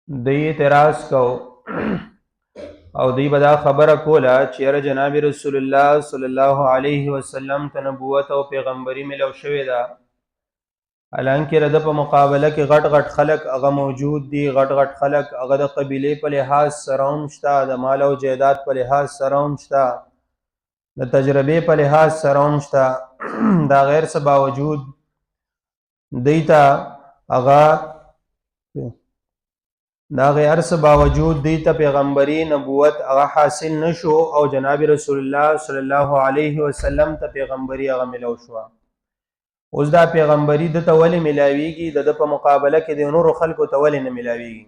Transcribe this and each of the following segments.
دی اعتراض کو او دی بدا خبره کوله چې یاره جناب رسول الله صلی الله علیه وسلم ته نبوت او پیغمبري ملو شوې ده. حالانکه رده په مقابله کې غټ غټ خلک هغه موجود دي، غټ غټ خلک هغه د قبیلې په لحاظ سره هم شته، د مال او جایداد په لحاظ سره هم شته، د تجربې په لحاظ سره هم شته. دا غیر څه باوجود دیتا هغه دا غیر څه باوجود دیتا پیغمبري نبوت هغه حاصل نشو او جناب رسول الله صلی الله علیه وسلم ته پیغمبري هغه ملو شو. اوس دا پیغمبري د ته ولې ملاویږي، د په مقابله کې د نورو خلکو ته ولې نه ملاویږي؟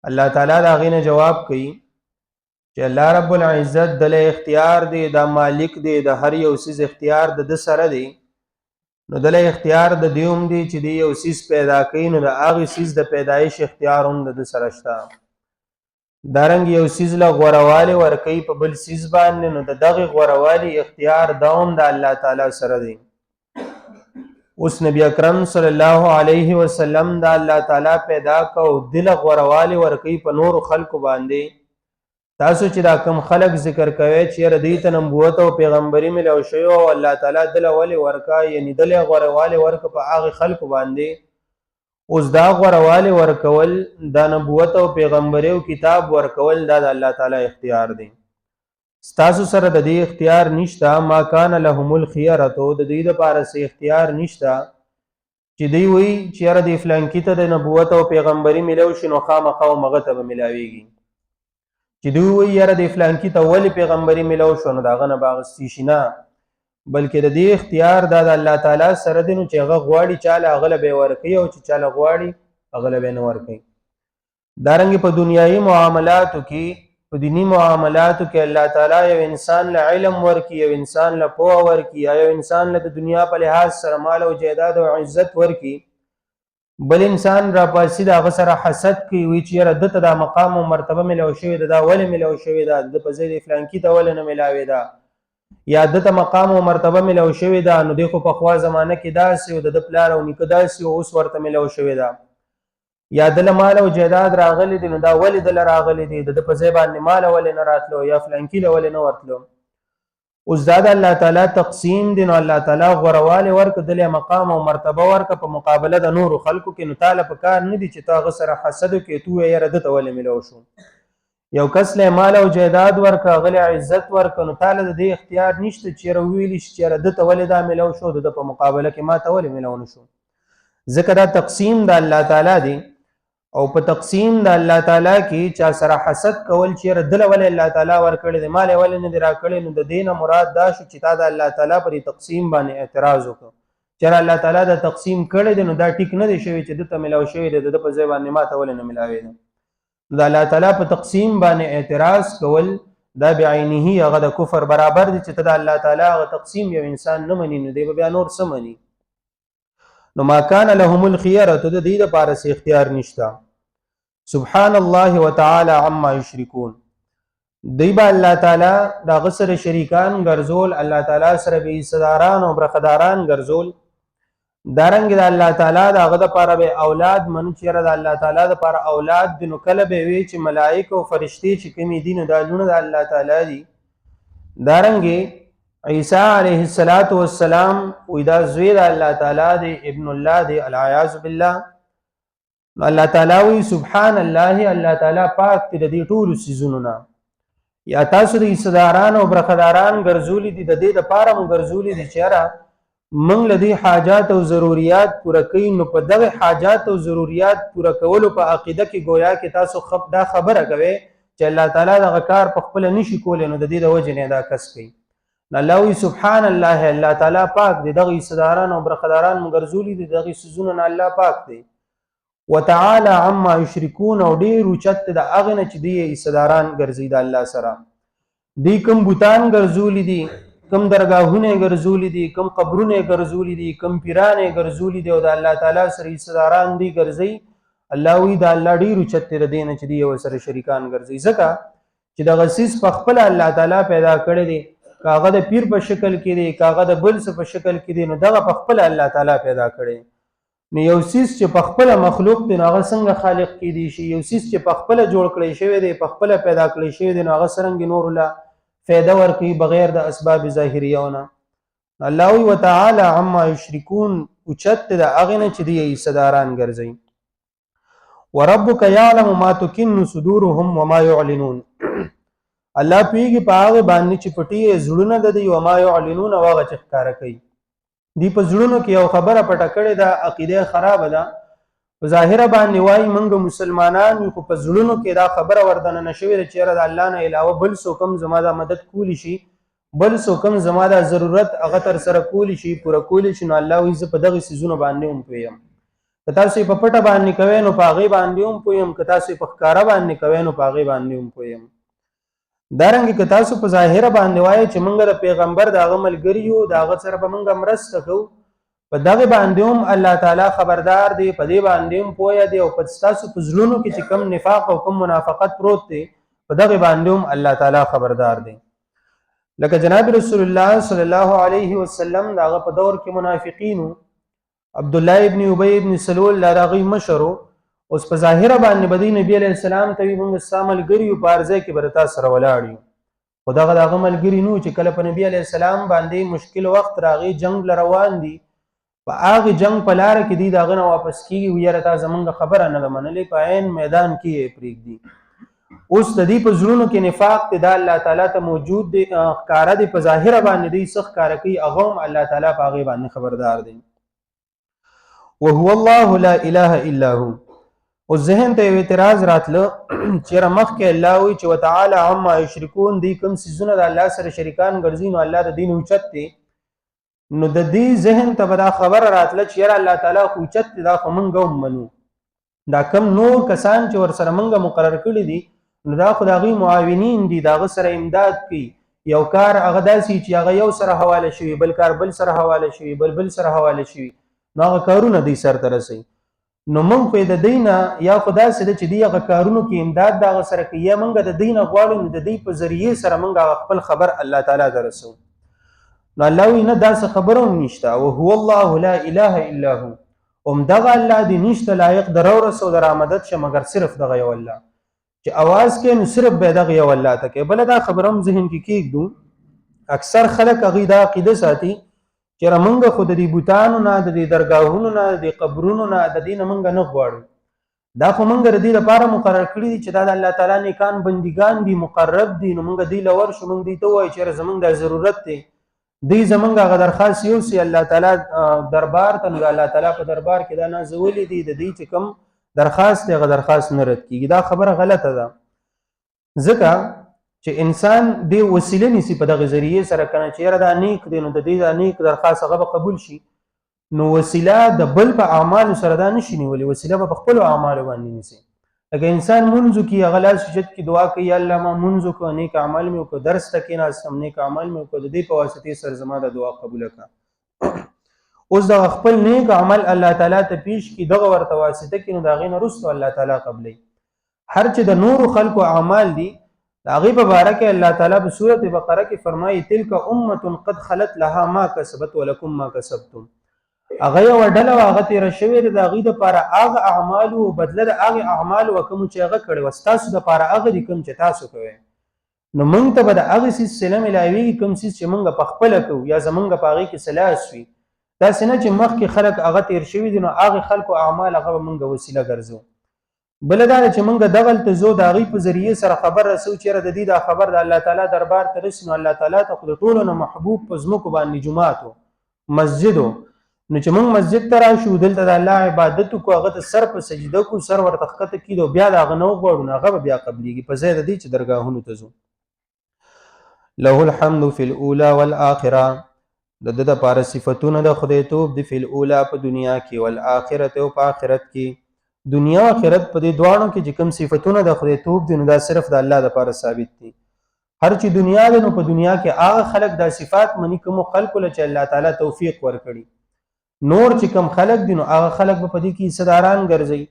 الله تعالی دا غینه جواب کوي چې الله رب العزت د اختیار دی، دا مالک دی، د هر یو سیز اختیار د سره دی. نو د اختیار د دیوم دی چې دی یو سیز پیدا کوي، نو د هغه سیز د پیدایش اختیار هم د سره شته. دارنګ یو سیز له غوړوالی ورکوي په بل سیز باندې، نو د دغه غوړوالی اختیار دا هم د الله تعالی سره دی. اوس نبی اکرم صلی الله علیه وسلم دا الله تعالی پیدا کو دل غوړوالی ورکوي په نور خلکو باندې. تاسو چې دا کم خلق ذکر کوي چې ردی ته نبوت او پیغمبري ملو شوی او الله تعالی دل ولي ورکا، یعنی دل غوړوالی ورک په هغه خلکو باندې. اوس دا غوړوالی ورکول، دا نبوت او پیغمبري او کتاب ورکول، دا د الله تعالی اختیار دی. ستاسو سره د دې اختیار نشته. ما کان لهم الخيره، د دې لپاره سي اختیار نشته چې دی وی چې ر دې فلان کې ته د نبوت او پیغمبري ملو شنو خامخا او مغه ته ملاويږي، چې دی وی یاره د فلان کې ته ولې پیغمبري ملو شنو داغه نه باغستی شنه، بلکې د دې اختیار د الله تعالی سره دی. نو چې هغه غواړي چاله هغه به ورکي او چې چاله غواړي هغه به نه ورکي. دارنګ په دنیایي معاملاتو کې، په دینی معاملاتو کې الله تعالی یو انسان له علم ورکی، یو انسان له پوهه ورکی، یو انسان له د دنیا په لحاظ سره مال او جایداد او عزت ورکی، بل انسان را پاسي د هغه سره حسد کوي، وی چې یاره دته دا مقام او مرتبه ملو شوی ده، دا ولې ملو شوی ده، د په ځای د فلان کې ته ولې نه ملاوي ده، یا دته مقام او مرتبه ملو شوی ده، نو د خو په خوا زمانه کې داسې او د پلار او نیکه داسې او اوس ورته ملو شوی ده، یا دل مال او جایداد راغلی دي، نو دا ولې دل راغلی دي، د په ځای باندې مال ولې نه راتلو، یا فلان کې ولې نه ورتلو. اوس دا د الله تعالی تقسیم دی. نو الله تعالی غوړوالی ورک دل مقام او مرتبه ورک په مقابله د نورو خلکو کې. نو تعالی په کار نه دي چې تا غ سره حسد کې تو یې رد ته ولې ملو شو. یو کس له مال او جایداد ورک غل عزت ورک، نو تعالی د دې اختیار نشته چې ویلی چې رد ته ولې دا ملو شو، د په مقابله کې ما ته ولې ملو نشو. ځکه دا تقسیم د الله تعالی دی. او په تقسیم د الله تعالی کې چا سره حسد کول چې دل ول الله تعالی ورکړي د مال ول نه درا کړي، نو د دینه مراد دا شو چې تا د الله تعالی پر تقسیم باندې اعتراض وکړه چې الله تعالی د تقسیم کړي دی، نو دا ټیک نه دی شوی چې د ته ملاو شوی د په ځای باندې ما ته ول نه ملاوي. د الله تعالی په تقسیم باندې اعتراض کول دا بعینه هغه د کفر برابر دی چې د الله تعالی هغه تقسیم یو انسان نه مني، نو دی بیا نور څه مني. نو ما کان لهم الخيره، د دې لپاره سي اختیار نشته. سبحان الله وتعالى عما یشرکون، دی با الله تعالی دا غسر شریکان ګرځول، الله تعالی سره به صداران او برخداران ګرځول. دارنګ د الله تعالی دا غد لپاره به اولاد من چې د الله تعالی د لپاره اولاد د نو کله به وی چې ملائکه او فرشتي چې کوم دین د لونه د الله تعالی دي. دارنګ عیسی علیه السلام وې دا زوی د الله تعالی دی، ابن الله دی، العیاذ بالله. الله تعالی وی سبحان الله، الله تعالی پاک دی د دې ټول سيزونو نه. یا تاسو د صداران او برخداران ګرځولې دي، د دې لپاره مو ګرځولې دي چې را موږ لدی حاجات او ضرورت پوره کړئ. نو په دغه حاجات او ضرورت پوره کولو په عقیده کې گویا کې تاسو دا خبره کوي چې الله تعالی د کار په خپل نشي کولای، نو د دې د وجه نه دا کس کوي. الله وی سبحان الله، الله تعالی پاک دی، دغه صداران او برخداران مو ګرځولې دي، دغه سيزونو نه الله پاک دی. وتعالى عما یشرکون، او ډیر اوچت د اغه نه چې دی صداران ګرځي د الله سره. دی کوم بوتان ګرځولې دي، کوم درگاهونه ګرځولې دي، کوم قبرونه ګرځولې دي، کوم پیرانه ګرځولې دي، او د الله تعالی سره صداران دی ګرځي. الله وی د الله ډیر اوچت د دین چې دی او سره شریکان ګرځي. ځکه چې د غسیس په خپل الله تعالی پیدا کړی دی، کاغه د پیر په شکل کې دی، کاغه د بل څه په شکل کې دی، نو دغه په خپل الله تعالی پیدا کړی. نو یو سیس چې په خپل مخلوق دی نو هغه څنګه خالق کیدی شي؟ یو سیس چې په خپل جوړ کړی شوی دی، په خپل پیدا کړی شوی دی، نو هغه څنګه نور له فایده ورکوي بغیر د اسباب ظاهریونه؟ الله وی وتعالى عما یشرکون، اوچت د هغه نه چې دی صداران ګرځي. وربک یعلم ما تکن صدورهم وما يعلنون، الله پیږي په هغه باندې چې پټي زړونه د دی وما يعلنون او هغه چې ښکارا کوي. دی په زړونو کې یو خبره پټه کړې ده، عقیده خراب ده، په ظاهر باندې وایي موږ مسلمانان یو، خو په زړونو کې دا خبره وردنه نشوي چې چیرې د الله نه علاوه بل څوک هم زما د مدد کولی شي، بل څوک هم زما د ضرورت هغه تر سره کولی شي، پوره کولی شي. نو الله وایي زه په دغه سيزونو باندې هم پوهیم. که تاسو په پټه باندې کوئ نو په هغې باندې هم پوهیم، که تاسو په ښکاره باندې کوئ نو په هغې باندې هم پوهیم. دارنګه که تاسو په ظاهر باندې وایي چې موږ د پیغمبر د هغه ملګري یو، د هغه سره به موږ مرسته کوو، په دغه باندې هم الله تعالی خبردار دی، په دې باندې هم پوهه دی، او په ستاسو په زړونو کې چې کم نفاق او کم منافقت پروت دی په دغه باندې هم الله تعالی خبردار دی. لکه جناب رسول الله صلی الله علیه وسلم دغه په دور کې منافقینو، عبد الله ابن ابی ابن سلول دغه مشر، اوس په ظاهر باندې بدی نبی علیہ السلام ته موږ سامل ګریو پارځه کې برتا سره ولاړیو، خدای دغه ملګری نو چې کله په نبی علیہ السلام باندې مشکل وخت راغی، جنگ روان دي، په هغه جنگ په لار کې دی داغه نه واپس کیږي، ویره تا زمونږ خبره نه منلې، په عین میدان کې پرېږدي. اوس د دې په زړونو کې نفاق دی، دا الله تعالی ته موجود دی، ښکاره دی، په ظاهر باندې دی څه ښکاره کوي، هغه هم الله تعالی په هغې باندې خبردار دی. وهو الله لا اله الا هو. اوس ذهن ته یو اعتراض راتله چېرې مخکې الله وایي چې وتعالی عما یشرکون، دی کوم څیزونه د الله سره شریکان ګرځي نو الله د دین اوچت دی. نو د دې ذهن ته به دا خبره راتله چې یاره الله تعالی خو اوچت دی، دا خو موږ هم منو، دا کم نور کسان چې ورسره موږ مقرر کړي دي نو دا خو د هغوی معاونین دي، د هغه سره امداد کوي. یو کار هغه داسې چې هغه یو سره حواله شوي، بل کار بل سره حواله شوي، بل سره حواله شوي، نو هغه کارونه دوی سرته رسوي. نو موږ خو د دوی نه یا خو داسې ده چې دوی هغه کارونو کې امداد د هغه سره کوي، یا موږ د دوی نه غواړو نو د دوی په ذریعې سره موږ خپل خبر الله تعالی ته رسوو. نو الله وی نه داسې خبره هم نشته. وهو الله لا اله الا هو، همدغه الله دی نشته لایق د رورس او د رامدد شه مګر صرف دغه یو الله چې اواز کوي نو صرف به دغه یو الله ته کوي. بله دا خبره هم ذهن کې کېږدو، اکثر خلک هغوی دا عقیده ساتي چې موږ خو د دې بوتانو نه، د دې درګاهونو نه، د دې قبرونو نه، د دې نه موږ نه غواړو، دا خو موږ د دې لپاره مقرر کړي دي چې دا د الله تعالی نیکان بندګان دي، مقرب دي، نو موږ دوی له ورشو، موږ دوی ته ووایو چې زموږ دا ضرورت دی، دی زمونږ هغه درخواست یوسي الله تعالی دربار ته، نو الله تعالی په دربار کې دا نازولی دي، د دې چې کوم درخواست دی هغه درخواست نه رد کېږي. دا خبره غلطه ده، ځکه چې انسان دې وسیله نیسي په دغه ذریعې سره که نه چې یاره دا نیک دی نو د دې دا نیک درخواست هغه به قبول شي. نو وسیله د بل په اعمالو سره دا نشي نیولی، وسیله به په خپلو اعمالو باندې نیسي. لکه انسان منځو کې هغه لاس اوچت کې دعا کوي یا الله ما منځو کو نیک عمل مې وکړو، درس ته کېناستم نیک عمل مې وکړو، د دې په واسطې سره زما د دعا قبوله کړه. اوس دغه خپل نیک عمل الله تعالی ته پیش کړي، دغه ورته واسطه کړي، نو د هغې نه وروسته الله تعالی قبلوي. هر چې د نورو خلکو اعمال دي د هغې په باره کې الله تعالی په سورت بقره کې فرمایي تلک امة قد خلت لها ما کسبت ولکم ما کسبتم، هغه یو ډله وه هغه تېره شوې ده، د هغوی دپاره هغه اعمالو بدله د هغې اعمالو وه کومو چې هغه کړې وه، ستاسو دپاره هغه دي کوم چې تاسو کوئ. نو موږ ته به د هغې څیز صله میلاوېږي کوم څیز چې موږ په خپله کوو یا زموږ په هغې کې څه لاس وي. داسې نه چې مخکې خلک هغه تېر شوي دي نو هغې خلکو اعمال هغه به موږ وسیله ګرځو. بله دا ده چې موږ دغلته ځو د هغوی په ذریعې سره خبر رسو چې یاره د دې دا خبر د الله تعالی دربار ته رسي، نو الله تعالی ته خو د ټولو نه محبوب په ځمکو باندې جومات و، مسجد و، نو چې موږ مسجد ته راشو دلته د الله عبادت وکړو، هغه ته سر په سجده کړو، سر ورته ښکته کړو، بیا د هغه نه وغواړو نو هغه به بیا قبلیږي په ځای د دې چې درګاهونو ته ځو. له الحمد فی الاولی والآخره، د ده دپاره صفتونه د خدایتوب د فی الاولی په دنیا کې، والآخرت او په آخرت کې، دنیا او آخرت په دې دواړو کې چې کوم صفتونه د خدایتوب دي نو دا صرف د الله دپاره ثابت دي. هر چې دنیا دی نو په دنیا کې هغه خلک دا صفات مني کومو خلکو له چې الله تعالی توفیق ورکړي. نور چې کم خلق دي نو هغه خلق به په دې کې صداران ګرځي،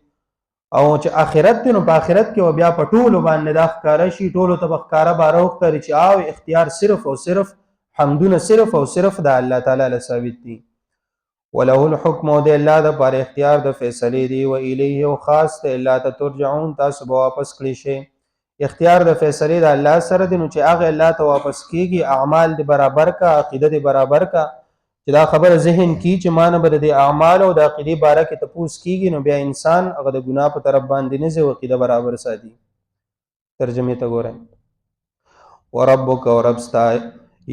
او چې آخرت دی نو په آخرت کې بیا په ټولو باندې دا ښکاره شي، ټولو ته به ښکاره باره وښکاري چې اختیار صرف او صرف حمدونه صرف او صرف د الله تعالی له ثابت دي. وله الحكم او د الله د پر اختیار د فیصلې دی و الیه او خاص ته الله ته ترجعون تاسو به واپس کړی شئ اختیار د فیصلې د الله سره دی نو چې هغه الله ته واپس کیږي اعمال دی برابر کا عقیده دی برابر کا چې دا خبر ذهن کی چې مان به د اعمال او د عقیده باره کې تپوس کیږي نو بیا انسان هغه د ګناه په طرف باندې نه ځي او عقیده برابر ساتي ترجمه ته ګورئ وربک او رب ستا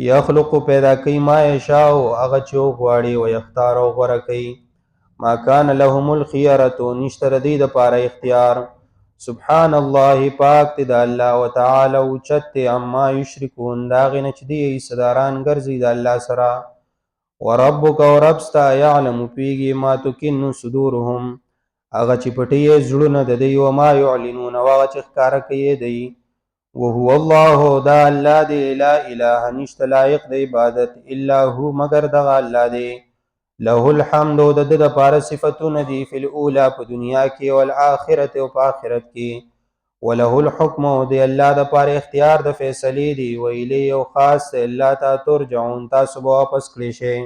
یخلق پیدا کوي ما یشاء هغه چې غواړي او یختار او غوره کوي ما کان لهم الخيره نشته ردی د پاره اختیار سبحان الله پاک دی د الله وتعالى اوچت عما یشرکون دا غنه چې دی صداران ګرځي د الله سره وربک او رب ستا یعلم پیږي ما تکن صدورهم هغه چې پټي زړونه د دی او ما يعلنون هغه چې ښکارا کوي دی وهو الله دا الله دی لا اله نشت لایق د عبادت الا هو مگر دغه الله دی له الحمد د د لپاره صفاتونه دي په الاولى په دنیا کې او الاخرت او په آخرت کې وله الحكم دی الله د لپاره اختیار د فیصلې دی ویلی او خاص الله ته ترجعون تاسو به واپس کړئ شئ